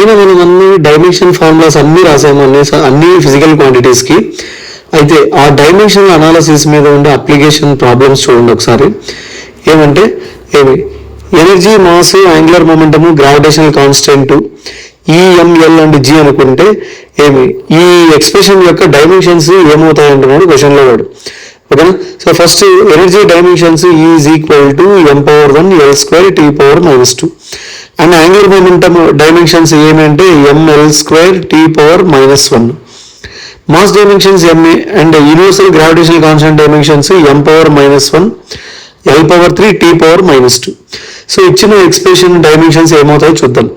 పైన మనం అన్ని డైమెన్షన్ ఫార్ములాస్ అన్ని రాసాము అన్ని ఫిజికల్ క్వాంటిటీస్కి. అయితే ఆ డైమెన్షన్ అనాలిసిస్ మీద ఉండే అప్లికేషన్ ప్రాబ్లమ్స్ చూడండి ఒకసారి. ఏమంటే energy, mass, angular momentum, gravitational constant, EML and G అనుకుంటే ఈ ఎక్స్ప్రెషన్ యొక్క డైమెన్షన్స్ ఏమవుతాయంటున్నాడు క్వశ్చన్లో వాడు. ఓకేనా? So first energy dimensions is equal to m⁴ L² T⁻⁻². And angular momentum dimensions ఏమంటే mL² T⁻⁻1. Mass dimensions MA and universal gravitational constant dimensions m⁻⁻1 L⁻3 T⁻⁻². So ఇచ్చిన expression dimensions ఏమవుతాయో చూద్దాం.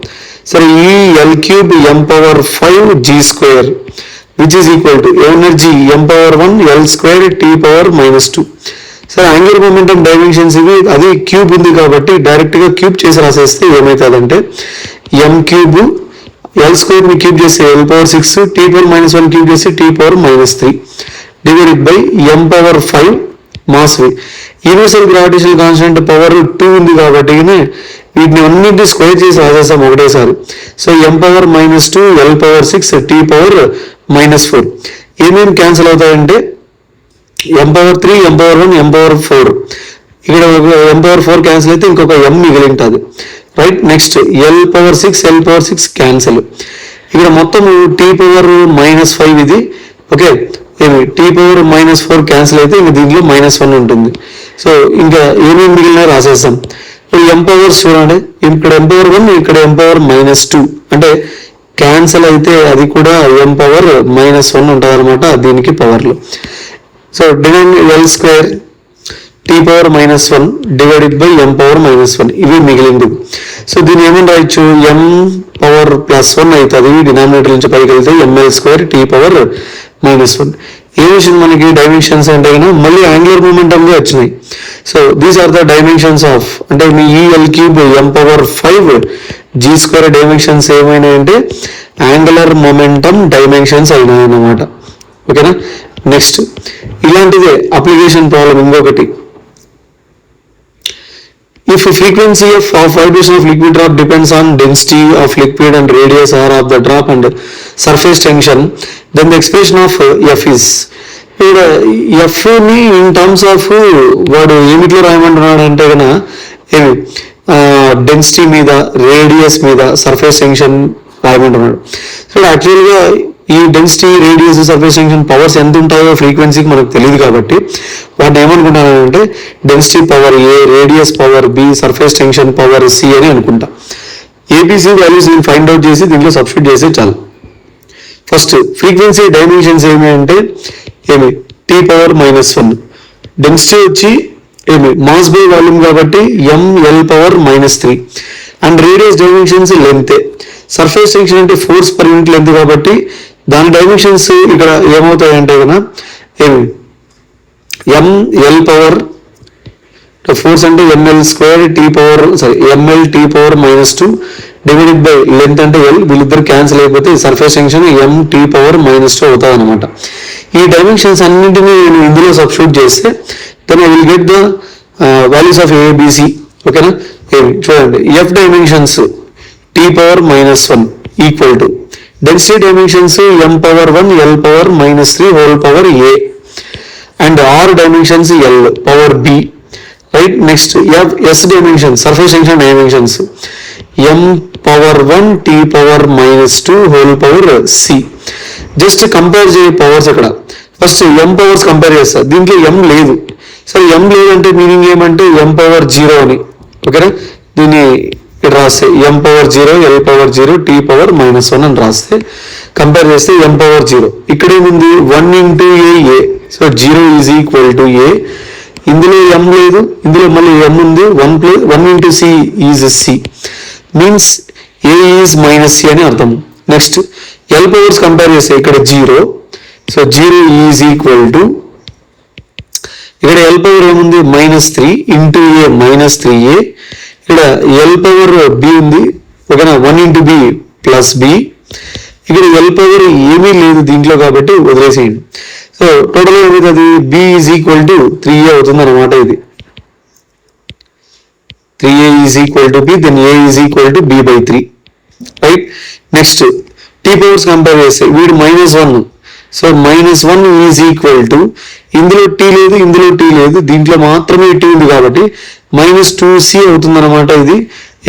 సరే, ఈ L³ m⁴ G² which is equal to energy m⁴1 L² T⁻⁻². సరే, angular momentum dimensions ఇవి, అది cube ఉంది కాబట్టి డైరెక్ట్గా క్యూబ్ చేసి రాసేస్తే ఏమవుతుందంటే m³ L² ని క్యూబ్ చేసి L⁻6 T⁻⁻1 క్యూబ్ చేసి T⁻⁻3 డివైడెడ్ బై m⁴ మాస్వి. యూనివర్సల్ గ్రావిటేషనల్ కాన్స్టెంట్ పవర్ 2 ఉంది కాబట్టి వీటిని అన్నింటి స్క్వేర్ చేసి రాసేస్తాం ఒకటేసారి. సో m⁻2 L⁻6 T⁻⁻4 ఏమేమి క్యాన్సిల్ అవుతాయంటే m⁻3 m⁻1 m⁻4. ఇక్కడ m⁻4 క్యాన్సిల్ అయితే ఇంకొక m మిగిలి ఉంటుంది. Right, next L⁻6 cancel. ఇక్కడ మొత్తం T⁻−5 ఇది. ఓకే, T⁻−4 క్యాన్సిల్ అయితే ఇంక దీంట్లో -1 ఉంటుంది. సో ఇంకా ఏమేమి మిగిలినా రాసేస్తాం. m పవర్స్ చూడండి, ఇక్కడ m⁻1 ఇక్కడ m⁻−2 అంటే క్యాన్సిల్ అయితే అది కూడా m⁻−1 ఉంటుంది అనమాట దీనికి పవర్లు. So L² T⁻−1 divided by m⁻−1 ఇవి మిగిలింది. సో దీన్ని ఏమని రాయొచ్చు, m⁻+1 అవుతుంది. డినామినేటర్ నుంచి పైకి వెళ్తే mL² T⁻−1. ఏ విషయం మనకి డైమెన్షన్స్ అంటే మళ్ళీ యాంగులర్ మొమెంటంగా వచ్చినాయి. So these are the dimensions of, అంటే మీ ఈ L³ m⁴ G² డైమెన్షన్స్ ఏమైనాయంటే యాంగులర్ మొమెంటం డైమెన్షన్స్ అయినాయి అన్నమాట. ఓకేనా? నెక్స్ట్ ఇలాంటిదే అప్లికేషన్ ప్రాబ్లం ఇంకొకటి. If frequency of vibration of liquid drop depends on density of liquid and radius r of the drop and surface tension, then the expression of F is. ఇక్కడ Fని in terms of వాడు ఏమిట్లో రాయమంటున్నాడు అంటే కన్నా density మీద, radius మీద, surface tension రాయమంటున్నాడు. So యాక్చువల్గా ఈ density, radius, surface tension powers ఎంత ఉంటాయో ఫ్రీక్వెన్సీకి మనకు తెలియదు కాబట్టి వాటిని ఏమనుకుంటానంటే density power a, radius power b, surface tension power c అని అనుకుంటా. ఏబిసి వాల్యూస్ నేను ఫైండ్ అవుట్ చేసి దీంట్లో సబ్స్టిట్యూట్ చేస్తే చాలు. ఫస్ట్ ఫ్రీక్వెన్సీ డైమెన్షన్స్ ఏమి అంటే T⁻−1. డెన్సిటీ వచ్చి మాస్ బై వాల్యూమ్ కాబట్టి mL⁻−3 and radius dimensions length. Surface tension అంటే ఫోర్స్ పర్ యూనిట్ లెంత్ కాబట్టి దాని డైమెన్షన్స్ ఇక్కడ ఏమవుతాయంటే కదా mL ఫోర్స్ అంటే mL T⁻−2 divided by length అంటే L. వీళ్ళిద్దరు క్యాన్సిల్ అయిపోతే సర్ఫేస్ టెన్షన్ mT⁻−2 అవుతుంది అనమాట. ఈ డైమెన్షన్స్ అన్నింటినీ నేను ఇందులో సబ్స్టిట్యూట్ చేస్తే then I will get the values of ABC. ఓకేనా? చూడండి, F dimensions T⁻−1 equal to density dimensions m⁻1 L⁻−3 whole power A and R dimensions L power B. Right, next S dimensions, surface tension dimensions m⁻1 T⁻−2 whole power C. Just compare చేయ powers. ఇక్కడ first m powers compare చేస్తా. దీంట్లో m లేదు. So m లేదంటే meaning ఏమంటే m⁻0 అని. ఓకేనా? దీన్ని ఇక్కడ రాస్తే m⁻0 L⁻0 T⁻−1 అని రాస్తే కంపేర్ చేస్తే m⁻0. ఇక్కడ ఏముంది 1 into A. So 0 is equal to A. ఇందులో m లేదు, ఇందులో మళ్ళీ m ఉంది. 1 into C is C means A is -C అని అర్థం. నెక్స్ట్ L పవర్స్ కంపేర్ చేస్తే ఇక్కడ 0. సో 0 ఈజ్ ఈక్వల్ టు ఇక్కడ L పవర్ ఏముంది -3 ఇంటూ A -3A. ఇక్కడ L పవర్ B ఉంది. ఓకేనా? 1 into B ప్లస్ B. ఇక్కడ L పవర్ ఏమీ లేదు దీంట్లో కాబట్టి వదిలేసేయండి. సో టోటల్ ఏమవుతుంది, B is equal to 3A అవుతుంది అనమాట. ఇది 3A is equal to B, then A is equal to B/3. Right. Next T powers compare చేస్తే వీడు -1, సో -1 ఈజ్ ఈక్వల్ టు, ఇందులో టీ లేదు, ఇందులో టీ లేదు, దీంట్లో మాత్రమే టీ ఉంది కాబట్టి -2c అవుతుంది అనమాట. ఇది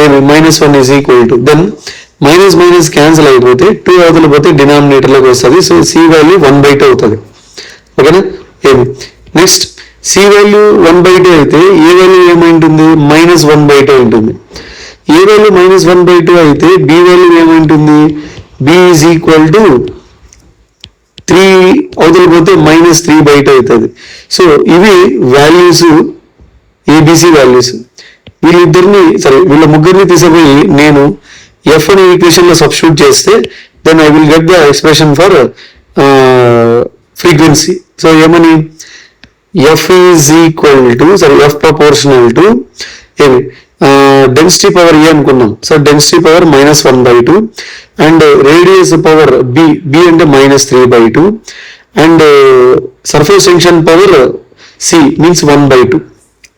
ఏమి -1 is equal to, then minus cancel అయిపోతే 2 అవతల పోతే డినామినేటర్లోకి వస్తుంది. సో సి వాల్యూ 1/2 అవుతుంది. ఓకేనా. ఏమి నెక్స్ట్ సి వాల్యూ 1/2 అయితే ఏ వాల్యూ ఏమైంటుంది, -1/2 ఉంటుంది. ఏ వాల్యూ -1/2 అయితే బి వాల్యూ ఏమైంటుంది, బి ఈజ్ ఈక్వల్ టు 3 అవతల పోతే -3/2 అవుతుంది. సో ఇవి వాల్యూస్, ఏబిసి వాల్యూస్. వీళ్ళిద్దరిని వీళ్ళ ముగ్గురిని తీసుకుపోయి నేను ఎఫ్ అనే ఈక్వేషన్ లో సబ్స్టిట్యూట్ చేస్తే then I will get the expression for frequency. So ఏమని, f is equal to f proportional to ఏమి డెన్సిటీ పవర్ ఏ అనుకున్నాం. So density power -1/2 and radius power b అంటే -3/2 and surface tension power c means 1/2.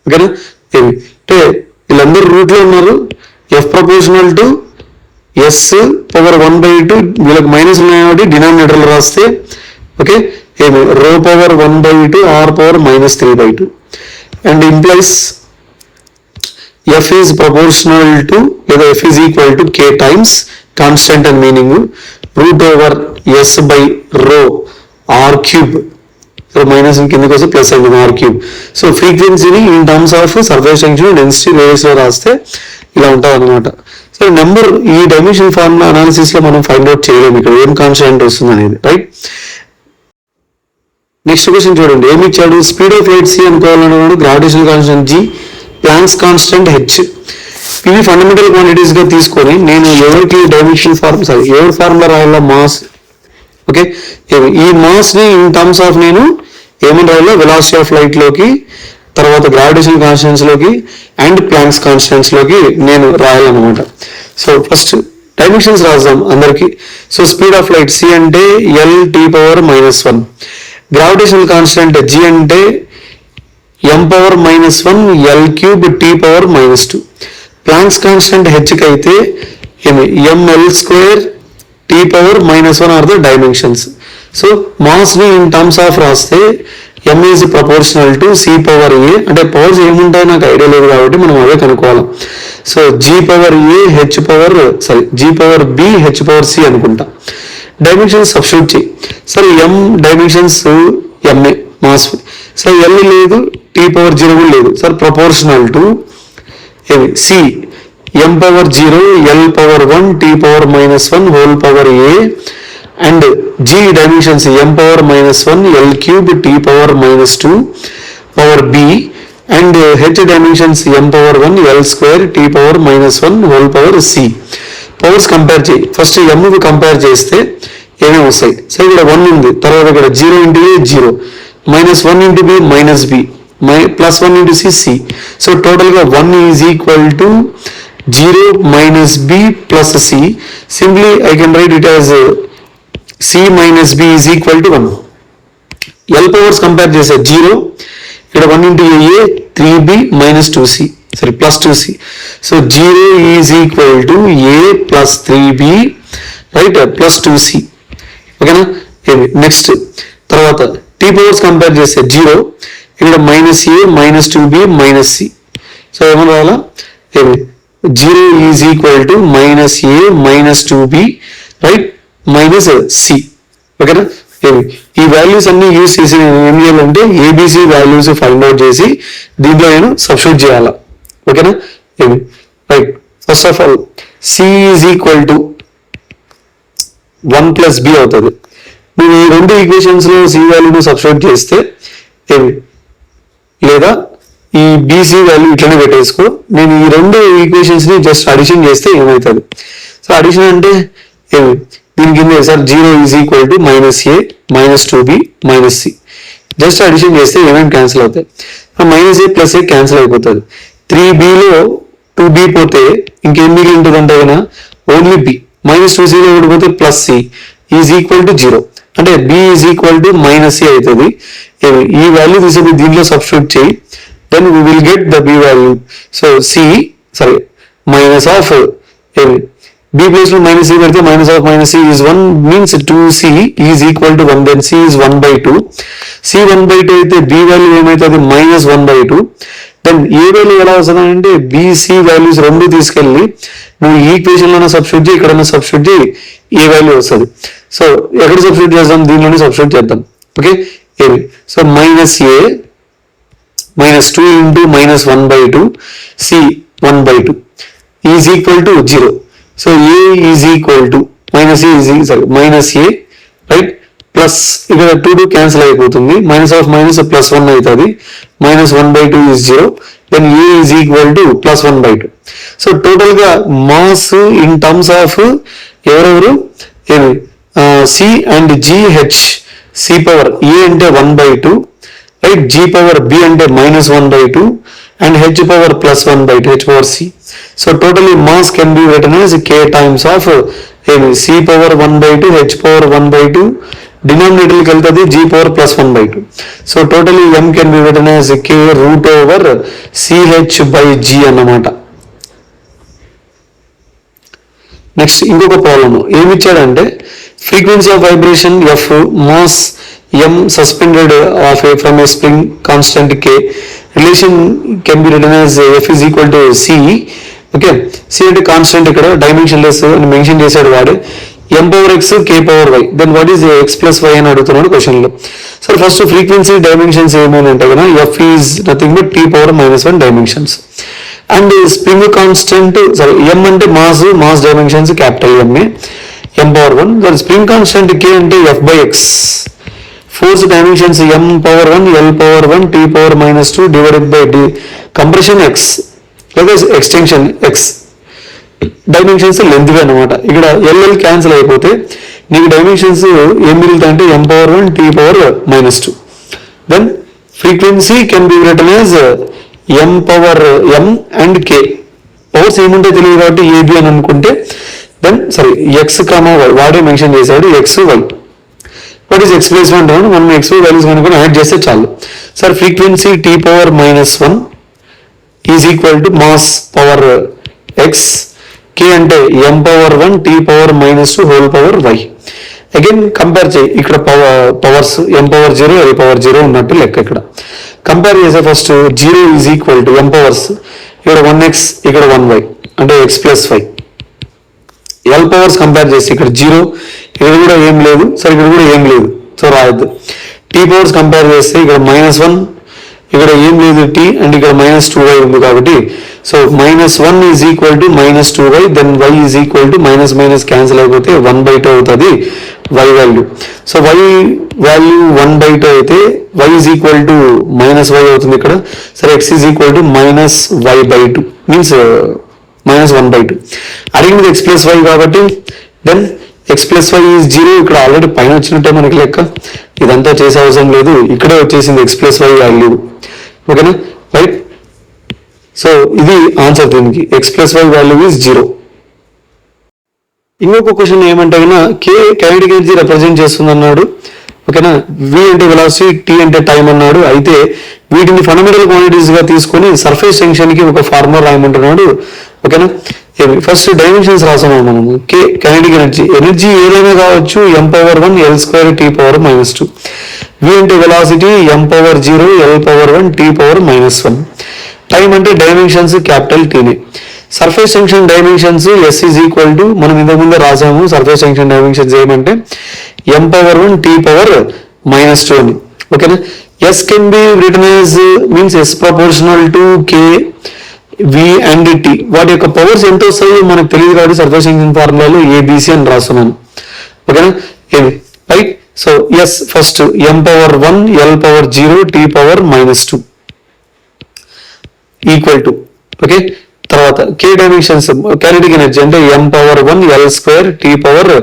ఓకేనా. ఏమి అంటే వీళ్ళందరూ root లో ఉన్నారు. F proportional to s power 1/2, వీళ్ళకి మైనస్ ఉన్నాయి కాబట్టి డినామినేటర్లో రాస్తే ఓకే ఏమి rho power 1/2 r power -3/2 and implies f is proportional to లేదా f is equal to k times constant and meaning √S/రో ఆర్ క్యూబ్. సో మైనస్ కిందకి వస్తే ప్లస్ అయింది ఆర్ క్యూబ్. సో ఫ్రీక్వెన్సీని in terms of surface tension density radius లో రాస్తే ఇలా ఉంటుంది అనమాట. సో నెంబర్ ఈ డైమెన్షన్ ఫార్ములా అనాలిసిస్ లో మనం ఫైండ్ అవుట్ చేయలేము ఇక్కడ ఏం కాన్స్టెంట్ వస్తుంది అనేది. రైట్. నెక్స్ట్ క్వశ్చన్ చూడండి, ఏమి ఇచ్చాడు, స్పీడ్ ఆఫ్ లైట్ సి అనుకోవాలన్నాడు, gravitational constant G, Planck's constant h. ఇవి ఫండమెంటల్ క్వాంటిటీస్ గా తీసుకొని నేను ఎవరికి డైమెన్షన్ ఎవరి ఫార్ములా రాయాలో మాస్. ఓకే ఈ మాస్ ని ఇన్ టర్మ్స్ ఆఫ్ నేను ఏమని రాయాలో వెలాసిటీ ఆఫ్ లైట్ లోకి, తర్వాత గ్రావిటేషనల్ కాన్స్టెంట్స్ లోకి అండ్ ప్లాంక్స్ కాన్స్టెంట్స్ లోకి నేను రాయాలన్నమాట. సో ఫస్ట్ డైమెన్షన్స్ రాద్దాం అందరికి. So speed of light c అంటే L(T)⁻⁻1, గ్రావిటేషనల్ కాన్స్టెంట్ జి అంటే m⁻⁻1 L3T⁻². Planks constant H కి అయితే mL²T⁻⁻1 are the dimensions. So mass ని ఇన్ టర్మ్స్ ఆఫ్ రాస్తే m is proportional to c power a, అంటే powers ఏముంటాయో నాకు idea లేదు కాబట్టి మనం అవే కనుక్కోవాలి. So g power a g power b h power c అనుకుంటా. డైమెన్షన్స్ సబ్స్టిట్యూట్ చేయి. సరే m dimensions ma mass. Sir L లేదు, T⁻0 కూడా లేదు. Sir proportional to c m⁻0 L⁻1 T⁻⁻1 whole power a and g dimensions m⁻⁻1 L³ T⁻⁻2 power b and h dimensions m⁻1 L² T⁻⁻1 whole power c. Powers compare చేయి. First m కి compare చేస్తే ఏమేమి వస్తాయి. So ఇక్కడ 1 ఉంది, తర్వాత ఇక్కడ 0 × a 0, -1 × b -b, +1 × c. So total గా 1 is equal to 0 - b + c. Simply I can write it as c - b is equal to 1. L powers compare చేస్తే 0, ఇక్కడ 1 × a 3b -2c +2c. So 0 is equal to a + 3b right +2c. ఓకేనా. Next తర్వాత t powers compare చేస్తే 0, ఇక్కడ -a -2b -c. So ఏమన్నా రావాలా, 0 is equal to -a -2b right -c. ఓకేనా. ఈ వాల్యూస్ అన్ని యూజ్ చేసి నేను ఏం చేయాలంటే ఏబిసి వాల్యూస్ ఫైండ్ అవుట్ చేసి దీంట్లో నేను సబ్స్టిట్యూట్ చేయాలా. ఓకేనా. Right. First of all c is equal to 1 + b అవుతుంది. నేను ఈ రెండు ఈక్వేషన్స్ లో c వాల్యూని సబ్స్టిట్యూట్ చేస్తే లేదా ఈ బీసీ వాల్యూ ఇట్లనే పెట్టేసుకో. నేను ఈ రెండు ఈక్వేషన్స్ ని జస్ట్ అడిషన్ చేస్తే ఏమవుతుంది. సో అడిషన్ అంటే దీని కింద sir 0 is equal to -a -2b -c. Just addition చేస్తే ఏమేమి క్యాన్సిల్ అవుతాయి. -a + a క్యాన్సిల్ అయిపోతుంది. 3bలో 2b పోతే ఇంకేం మిగిలి ఉంటుంది అంటే కదా ఓన్లీ b. -2cలో ఓడిపోతే +c ఈజ్ ఈక్వల్ టు 0, అంటే b is equal to -c అవుతుంది. ఈ వాల్యూ తీసుకుని దీంట్లో సబ్స్టిట్యూట్ చేయి, then we will get the b value. So c -of B place లో మైనస్ c పెడితే minus of minus c is 1 means 2c is equal to 1, then c is 1/2. c 1/2 అయితే b value ఏమైతుంది minus 1/2. Then ఏ value ఎలా వస్తుందంటే bc values రెండు తీసుకెళ్ళి నువ్వు ఈ ఈక్వేషన్ లోనే సబ్స్టిట్యూట్ చేయి, ఇక్కడ సబ్స్టిట్యూట్ చేయి, ఏ వాల్యూ వస్తుంది. సో ఎక్కడ సబ్స్టిట్యూట్ చేద్దాం, దీనిలోనే సబ్స్టిట్యూట్ చేద్దాం. ఓకే, ఏమి so minus a minus 2 into minus 1/2 c 1/2 is equal to 0. So a is equal to minus a is minus a, right, plus ఇక్కడ 2 cancel అయిపోతుంది, minus of minus plus 1 అవుతుంది, minus 1/2 is 0, then a is equal to plus 1/2. So total గా mass in terms of ఎవరెవరు ఏమి c and gh, c power a అంటే 1/2, right, g power b అంటే minus 1/2 and h power plus 1/2, h power c. So totally mass can be written as k times of c power 1/2, h power 1/2, denominator ki veltadi g power plus 1/2. So totally m can be written as k root over ch by g అన్నమాట. Next ఇంకొక problem ఏమి ఇచ్చాడంటే frequency of vibration f, mass m suspended of a from a spring constant k, relation can be written as f is equal to c. Okay, c అంటే constant, ఇక్కడ dimensionless అని mention చేశాడు వాడు, m power x k power y, then what is x plus y అని అడుగుతున్నాడు question లో. Sir first frequency dimensions ఏమేనంటే కదా f is nothing but t power -1 dimensions, and spring constant sorry m అంటే mass dimensions capital m m power 1, then spring constant k అంటే f by x, force dimensions m power 1 l power 1 t power -2 divided by d compression x లేదా extension x, dimensions length అనమాట. ఇక్కడ ll cancel అయిపోతే నీకు dimensions ఏం మిగులుతాయంటే m power 1 t power -2. Then frequency can be written as m power m and k, powers ఏముంటే తెలియదు కాబట్టి ab అని అనుకుంటే, దెన్ సారీ x, y వాడే మెన్షన్ చేశాడు x y. What is X plus 1 మనం ఎక్స్ వాల్యూస్ కనుకొని యాడ్ చేస్తే చాలు. Sir frequency t power -1 is equal to mass power x, k అంటే m power 1 t power -2 whole power y. Again compare చేయి, ఇక్కడ powers m power 0 l power 0 ఉన్నట్టు లెక్క. ఇక్కడ కంపేర్ చేసే first 0 is equal to m powers, ఇక్కడ 1x ఇక్కడ 1y అంటే x plus y. l powers compare చేసి ఇక్కడ 0, ఇక్కడ కూడా ఏం లేదు, సరే ఇక్కడ కూడా ఏం లేదు, సో రాయద్దు. t పవర్స్ కంపేర్ చేస్తే ఇక్కడ -1, ఇక్కడ ఏం లేదు t, అండ్ ఇక్కడ -2y ఉంది కాబట్టి, so -1 is equal to -2y, then y is equal to minus cancel అయిపోతే 1/2 అవుతుంది y value. So y value 1/2 అయితే y is equal to -y అవుతుంది ఇక్కడ. సరే x is equal to -y/2 means -1/2. అడిగినది x ప్లస్ y కాబట్టి then x plus y is 0, ఇక్కడ already పైన వచ్చినట్టే మనకి లెక్క, ఇదంతా చేసే అవసరం లేదు, ఇక్కడే వచ్చేసింది x ప్లస్ y వాల్యూ. ఓకేనా, రైట్. సో ఇది ఆన్సర్ దీనికి, x plus y value is 0. ఇంకొక క్వశ్చన్ ఏమంటే కన్నా k కైనెటిక్ ఎనర్జీ రిప్రజెంట్ చేస్తుంది అన్నాడు. ఓకేనా, v అంటే వెలాసిటీ, t అంటే టైం అన్నాడు. అయితే వీటిని ఫండమెంటల్ క్వాంటిటీస్ గా తీసుకొని సర్ఫేస్ టెన్షన్ కి ఒక ఫార్ములా రాయమంటున్నాడు. ఓకేనా, ఫస్ట్ డైమెన్షన్స్ రాసాము మనము. k కైనెటిక్ ఎనర్జీ ఏదైనా కావచ్చు, m power 1 l square t power -2. v అంటే velocity, m power 0 l power 1 t power -1. Time అంటే డైమెన్షన్స్ క్యాపిటల్ t ని. Surface tension dimensions s is equal to మనం ఇంతకుముందే రాసాము. Surface tension dimensions ఏమంటే m power 1 t power -2 అని. ఓకేనా, s can be written as means s proportional to k v and t. వాటి యొక్క powers ఎంత వస్తాయో మనకు తెలియదు కాబట్టి సర్ఫేస్ టెన్షన్ ఫార్ములాలో ABC అని రాస్తున్నాను. ఓకేనా, ఏమి right. So S first m power 1 l power 0 t power -2 equal to, okay, తర్వాత k డైమెన్షన్స్ కైనెటిక్ ఎనర్జీ అంటే m power 1 l square t power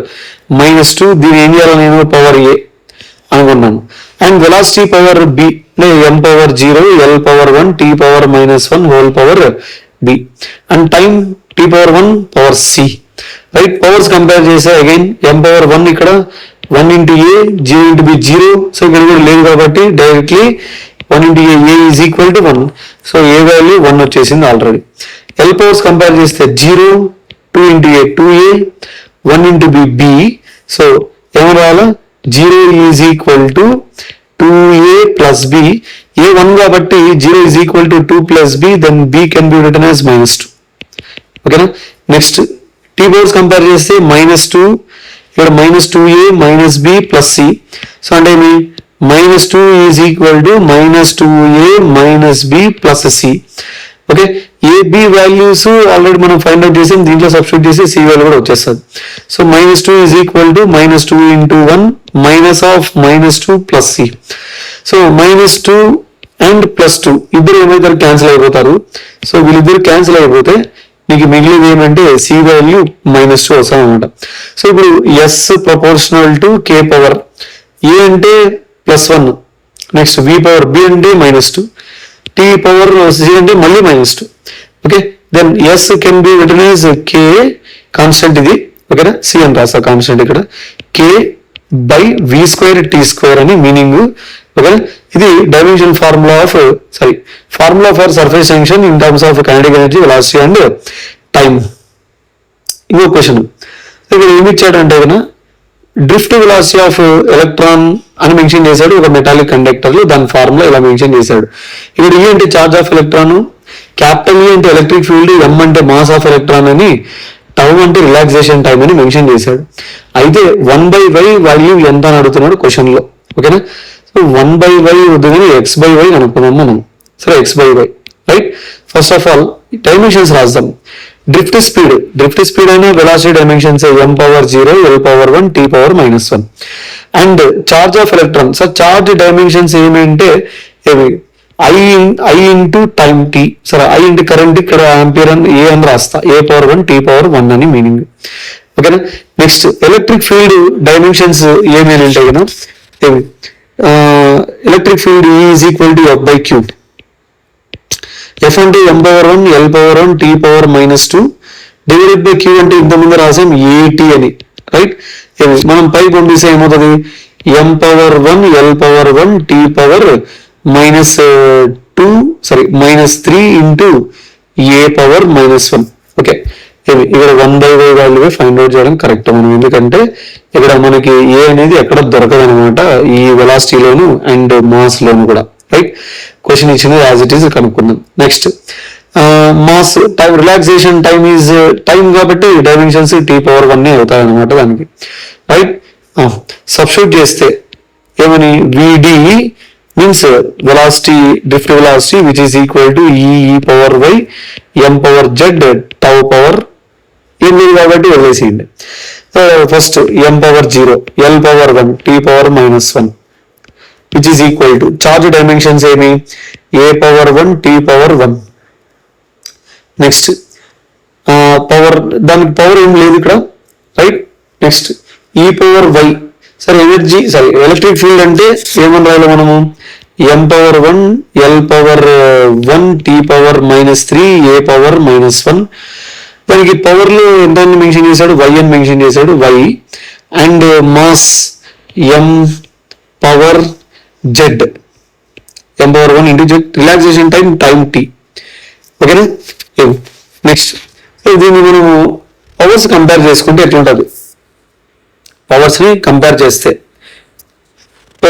-2. దీని ఏం చేయాలి, నేను పవర్ a అనుకున్నాను. అండ్ వెలాసిటీ పవర్ b అంటే m power 0 l power 1 t power -1 whole power b. And time t power 1 power c. Right, powers compare చేస్తే again m power 1 ఇక్కడ 1 into a 0 into b 0. So ఇక్కడ కూడా లేదు కాబట్టి directly 1 into a is equal to 1. So a value 1 వచ్చేసింది already. l powers compare చేస్తే 0, 2 into a 2a, 1 into b. So ఏమని రావాలా 0 is equal to 2a plus b. a 1 కాబట్టి 0 is equal to 2 plus b, then b can be written as -2. ఓకేనా. Next t powers compare చేస్తే -2, ఇక్కడ -2a minus b plus c. So అంటే ఏమి -2 is equal to -2a minus b plus c. Okay, A B values already మనం find out చేసాం, దీంట్లో substitute చేసి C value కూడా వచ్చేస్తుంది. So -2 is equal to -2 into 1 minus of -2 plus c. So -2 and +2 ఇద్దరు ఏమైతారు, cancel అయిపోతారు. సో వీళ్ళిద్దరు cancel అయిపోతే నీకు మిగిలింది ఏమంటే సి వాల్యూ -2 వస్తాం అనమాట. సో ఇప్పుడు s proportional to k power a అంటే +1, నెక్స్ట్ వి పవర్ బి అంటే -2, టీ పవర్ సి అంటే మళ్ళీ -2. Okay, then s can be written as k constant ఇది. ఓకేనా, సి అని రాస్తా కాన్స్టెంట్ ఇక్కడ, k by v square t square అని మీనింగ్. ఓకేనా, ఇది dimension formula for surface tension in terms of kinetic energy, velocity and time. ఇంకో question ఇక్కడ ఏమి ఇచ్చాడంటే కదా, డ్రిఫ్ట్ వెలాసిటీ ఆఫ్ ఎలక్ట్రాన్ అని మెన్షన్ చేశాడు ఒక మెటాలిక్ కండక్టర్ లో, దాని ఫార్ములా ఇలా మెన్షన్ చేశాడు. ఇక్కడ ఈ అంటే చార్జ్ ఆఫ్ ఎలక్ట్రాన్, క్యాపిటల్ ఈ అంటే ఎలక్ట్రిక్ ఫీల్డ్, ఎం అంటే మాస్ ఆఫ్ ఎలక్ట్రాన్ అని, టౌ అంటే రిలాక్సేషన్ టైం అని మెన్షన్ చేశాడు. అయితే 1/y వాల్యూ ఎంత అని అడుగుతున్నాడు క్వశ్చన్ లో. ఓకేనా, సో 1/y వద్దు కానీ x/y కనుక్కున్నాం మనం. సరే, x/y right. First of all dimensions రాద్దాం. డ్రిఫ్ట్ స్పీడ్ అయినా velocity dimensions m power 0, l power 1, t power -1. And charge of electron, sir charge dimensions ఏమంటే ఏమి I ఇంటూ టైం t. సరే, I ఇంటూ కరెంట్ ఇక్కడ ampere అని ఏ అని రాస్తా, a power 1, t power 1 అని మీనింగ్. ఓకేనా, నెక్స్ట్ ఎలక్ట్రిక్ ఫీల్డ్ డైమెన్షన్స్ ఏమేనంటే కదా, ఏమి electric field E is equal to F/Q. F అంటే m power 1, l power 1, t power -2 divided by Q అంటే ఇంతకుముందు రాసాం AT అని, రైట్. మనం పై పంపిస్తే ఏమవుతుంది, m power 1, l power 1, t power -3 into a power -1. Okay, ఇక్కడ 1/y వాల్యూ ఫైండ్ అవుట్ చేయడం కరెక్ట్ మనం, ఎందుకంటే ఇక్కడ మనకి ఏ అనేది ఎక్కడ దొరకదు అనమాట ఈ వెలాసిటీలోను అండ్ మాస్ లోను కూడా, రైట్. క్వశ్చన్ ఇచ్చింది యాజ్ ఇట్ ఈస్ కనుక్కుందాం. Next mass time, relaxation time is time కాబట్టి డైమెన్షన్స్ t power 1 అవుతాయి అనమాట దానికి, రైట్. సబ్స్టిట్యూట్ చేస్తే ఏమని, VD means velocity, drift velocity which is equal to E power y, m power z, tau power ఏం లేదు కాబట్టి వదిలేసేయండి. First m power 0, l power 1, t power -1 which is equal to charge dimensions ఏమి a power 1, t power 1. Next power, దానికి power ఏం లేదు ఇక్కడ, right. Next E power y, సరే ఎనర్జీ ఎలక్ట్రిక్ ఫీల్డ్ అంటే ఏమని రాయాలి మనము, m power 1, l power 1, t power -3, a power -1. దానికి పవర్ లో ఎంత మెన్షన్ చేశాడు, y అని మెన్షన్ చేశాడు, y. And mass m power z, m power 1 into z, relaxation time t. ఓకేనా. నెక్స్ట్ దీన్ని మనము పవర్స్ కంపేర్ చేసుకుంటే ఎట్లుంటుంది, పవర్స్ ని కంపేర్ చేస్తే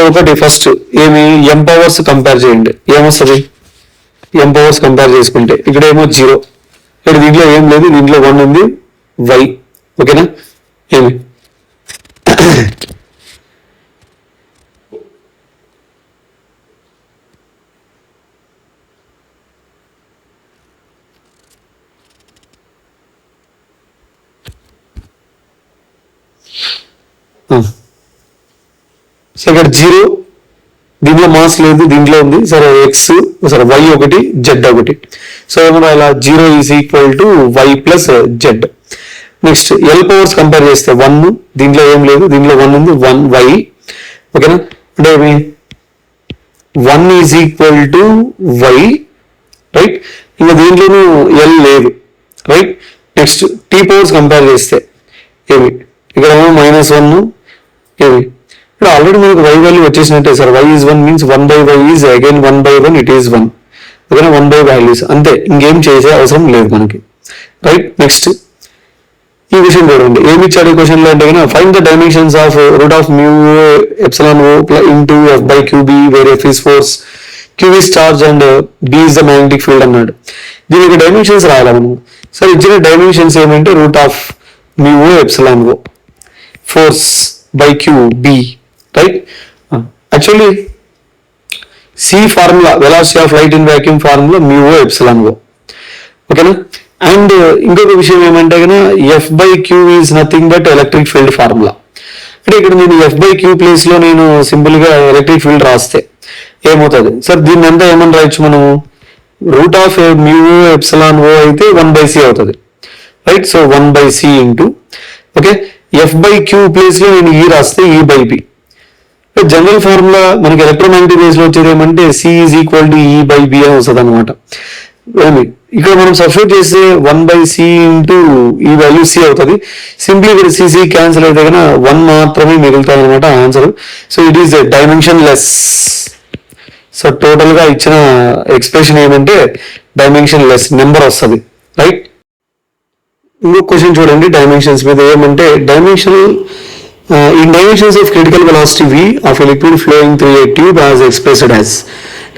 ఒకటి ఫస్ట్ ఏమి m పవర్స్ కంపేర్ చేయండి, ఏమొస్తుంది, m పవర్స్ కంపేర్ చేసుకుంటే ఇక్కడ ఏమో 0, ఇక్కడ దీంట్లో ఏం లేదు, దీంట్లో 1 ఉంది, y. ఓకేనా, ఏమి సో ఇక్కడ 0, దీంట్లో మాస్ లేదు, దీంట్లో ఉంది. సరే ఎక్స్, సరే y ఒకటి, z ఒకటి. సో ఏమన్నా ఇలా 0 is equal to y plus z. Next l powers compare చేస్తే 1, దీంట్లో ఏం లేదు, దీంట్లో 1 ఉంది, 1 y. ఓకేనా, అంటే ఏమి 1 is equal to y, right. ఇంకా దీంట్లోనూ l లేదు, right. Next t powers compare చేస్తే ఏమి ఇక్కడ ఏమో -1, ఏమి ఇక్కడ ఆల్రెడీ మనకు y వాల్యూ వచ్చేసినట్టే sir, y is 1 means 1/y is again 1/1, it is 1. ఓకేనా, 1 by వాల్యూస్ అంతే, ఇంకేం చేసే అవసరం లేదు మనకి, రైట్. నెక్స్ట్ ఈ క్వశ్చన్ చూడండి, ఏమి ఇచ్చాడు ఈ క్వశ్చన్ లో అంటే find the dimensions of root of mu epsilon o into f by q b where f is force, q is charge and b is the magnetic field అన్నాడు. దీనికి డైమెన్షన్స్ రాయాలి మనం. సరే ఇచ్చిన డైమెన్షన్స్ ఏమంటే root of mu epsilon o force by q b, right. Actually c formula velocity of light in vacuum formula mu epsilon o, ఓకేనా. అండ్ ఇంకొక విషయం ఏమంటే కనుక f by Q is nothing but electric field formula. అంటే ఇక్కడ నేను F by Q place లో నేను సింపుల్ గా ఎలక్ట్రిక్ ఫీల్డ్ రాస్తే ఏమవుతుంది సార్, దీన్ని అంతా ఏమని రాయొచ్చు మనము, root of mu epsilon o అయితే 1/c అవుతుంది, right. So 1/c into, okay, F by Q place లో నేను ఈ రాస్తే E by B. General formula మనకి ఎలక్ట్రోమాగ్నెటిక్ బేస్ లో వచ్చేది ఏమంటే C is equal to E by B అని వస్తుంది అనమాట. ఇక్కడ మనం సబ్స్టిట్యూట్ చేస్తే 1/c ఇంటూ ఈ వాల్యూ సి అవుతుంది. సింప్లీ ఇక్కడ సిసి క్యాన్సిల్ అయితే కనుక 1 మాత్రమే మిగులుతుంది అనమాట answer. So it is dimensionless. So total గా ఇచ్చిన ఎక్స్ప్రెషన్ ఏమంటే డైమెన్షన్ లెస్ నెంబర్ వస్తుంది, రైట్. ఇంకొక క్వశ్చన్ చూడండి డైమెన్షన్స్ మీద ఏమంటే dimension in dimensions of critical velocity v of a liquid flowing through a tube as expressed as.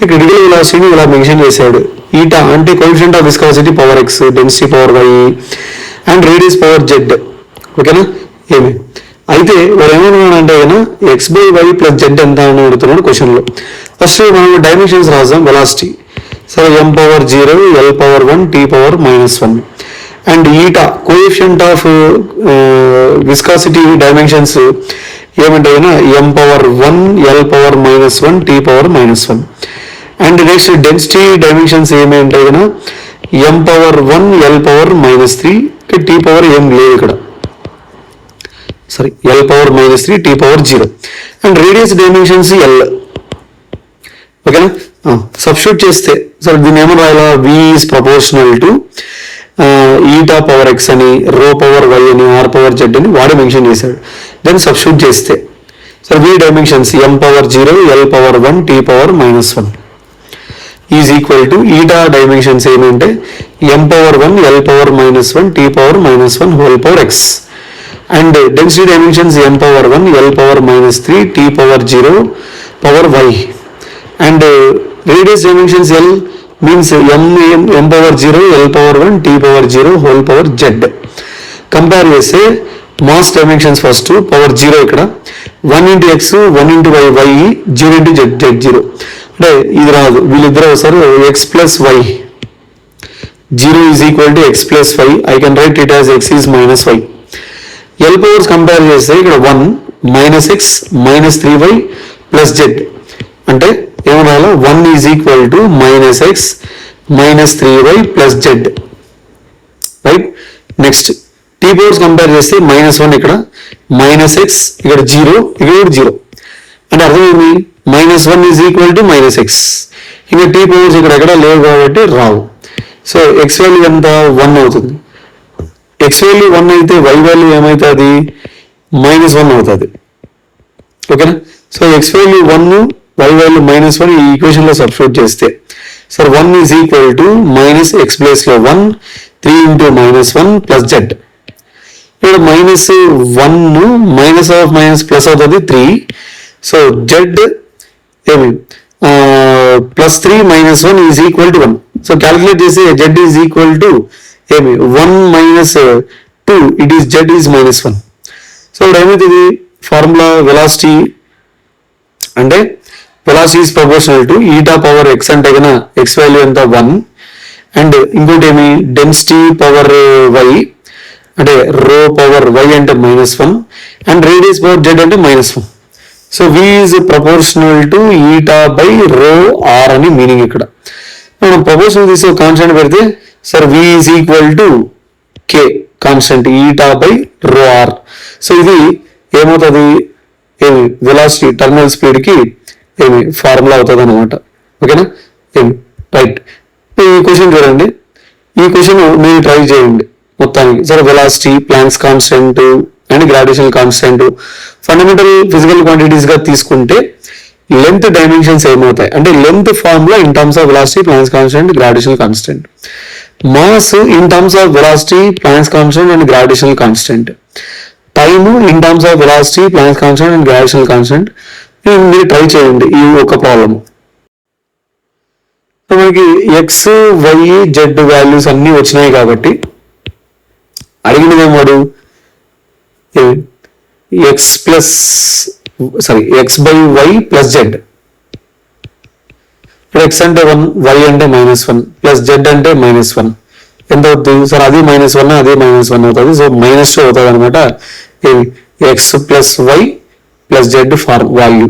Critical వెలాసిటీని ఇలా మెన్షన్ చేశాడు. ఈటా అంటే coefficient of viscosity power x, density power y and radius power z, ఓకేనా. ఏమి అయితే వాడు ఏమన్నాడంటే x/y + z ఎంత అని అడుగుతున్నాడు క్వశ్చన్ లో. ఫస్ట్ మనం డైమెన్షన్స్ రాద్దాం. వెలాసిటీ సరే m/0, l/1, t/-1 and eta coefficient of viscosity dimensions ఏమంటే m/1, l/-1, t/-1 and next density dimensions ఏమంటే m/1, l/-3, t పవర్ ఏం లేదు ఇక్కడ, sorry l/-3, t/0 and radius dimensions l, ఓకేనా. సబ్స్టిట్యూట్ చేస్తే సరే దీన్ని ఏమో రాయాలా, v is proportional to eta power x అని, రో పవర్ y అని, ఆర్ పవర్ z అని వాడే మెన్షన్ చేశాడు. దెన్ సబ్స్టిట్యూట్ చేస్తే సరే v dimensions m/0, l/1, t/-1 is equal to eta dimensions ఏమంటే m/1, l/-1, t/-1 whole power x and density dimensions m/1, l/-3, t/0 power y and radius dimensions l means m/0, l/1, t/0 whole power z. Compare చేస్తే mass dimensions first power 0 ఇక్కడ 1 × x, 1 × y, 0 × z0. అంటే ఇది రాదు, వీళ్ళిద్దరు వస్తారు x + y, 0 is equal to x + y. I can write it as x is -y. l powers compare చేస్తే ఇక్కడ 1 - x -3y + z అంటే ఏమన్నా 1 is equal to -x -3y + z, right. Next t powers compare చేస్తే -1 ఇక్కడ -x ఇక్కడ 0 ఇక్కడ 0 అంటే అర్థమైంది -1 ఈజ్ ఈక్వల్ టు -x. ఇంకా t పవర్స్ ఇక్కడ ఎక్కడ లేవు కాబట్టి రావు. సో x వాల్యూ ఎంత 1 అవుతుంది. x వాల్యూ 1 అయితే y వాల్యూ ఏమవుతుంది -1 అవుతుంది, ఓకేనా. So x value 1, y value -1 ఈ ఈక్వేషన్ లో సబ్స్టిట్యూట్ చేస్తే sir 1 is equal to -x place లో 1, 3 × -1 + z. ఇక్కడ -1 మైనస్ ఆఫ్ మైనస్ ప్లస్ అవుతుంది 3. సో z ఏమి +3 - 1 is equal to 1. So calculate చేసి z ఈజ్ ఈక్వల్ టు ఏమి 1 - 2 it is z is -1. So ఇప్పుడు ఏమవుతుంది ఫార్ములా వెలాసిటీ అంటే velocity is proportional to eta power x అంటే కన్నా x వాల్యూ ఎంత 1 అండ్ ఇంకోటి ఏమి డెన్సిటీ పవర్ y అంటే రో పవర్ y అంటే -1 అండ్ రేడియస్ పవర్ z అంటే -1. So v is proportional to eta by rho are అని మీనింగ్. ఇక్కడ మనం ప్రపోర్షనల్ తీసి కాన్స్టెంట్ పెడితే sir v is equal to k constant eta by rho are. So ఇది ఏమవుతుంది ఏమి వెలాసిటీ టర్మినల్ స్పీడ్ కి ఏమి ఫార్ములా అవుతుంది అనమాట, ఓకేనా. ఏమి రైట్. ఈ క్వశ్చన్ చూడండి, ఈ క్వశ్చన్ మీరు ట్రై చేయండి మొత్తానికి. సరే velocity, planks constant and gravitational constant fundamental physical quantities గా తీసుకుంటే లెంత్ డైమెన్షన్స్ ఏమవుతాయి అంటే length formula in terms of velocity, planks constant, gravitational constant. Mass in terms of velocity, planks constant and gravitational constant. Time in terms of velocity, planks constant and gravitational constant. మీరు try చేయండి ఈ ఒక problem. మనకి X, why, Z values అన్నీ వచ్చినాయి కాబట్టి అడిగినది ఏమాడు x by y plus z. ఇప్పుడు ఎక్స్ అంటే 1, వై అంటే -1 ప్లస్ జెడ్ అంటే -1 ఎంత అవుతుంది సార్? అది -1 అది -1 అవుతుంది. సో -2 అవుతుంది అనమాట. X plus Y plus Z value.